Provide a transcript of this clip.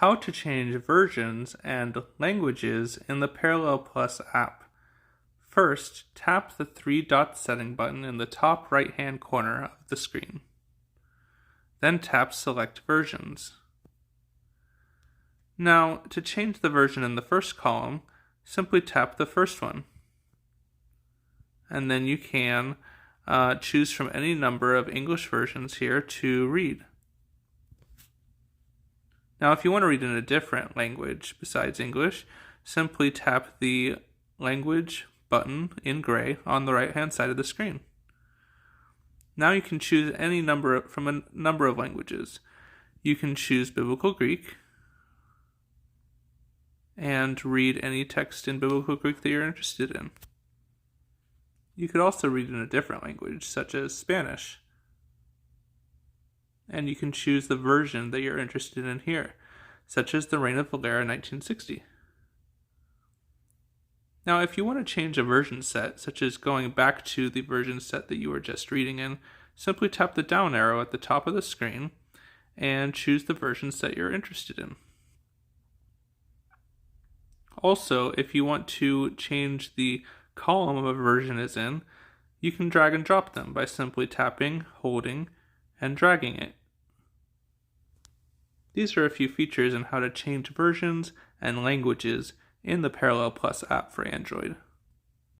how to change versions and languages in the Parallel Plus app. First, tap the three-dot setting button in the top right-hand corner of the screen. Then tap Select Versions. Now, to change the version in the first column, simply tap the first one. And then you can choose from any number of English versions here to read. Now, if you want to read in a different language besides English, simply tap the language button in gray on the right-hand side of the screen. Now you can choose any number from a number of languages. You can choose Biblical Greek and read any text in Biblical Greek that you're interested in. You could also read in a different language, such as Spanish. And you can choose the version that you're interested in here, such as the Reina Valera 1960. Now, if you want to change a version set, such as going back to the version set that you were just reading in, simply tap the down arrow at the top of the screen and choose the version set you're interested in. Also, if you want to change the column a version is in, you can drag and drop them by simply tapping, holding, and dragging it. These are a few features on how to change versions and languages in the Parallel Plus app for Android.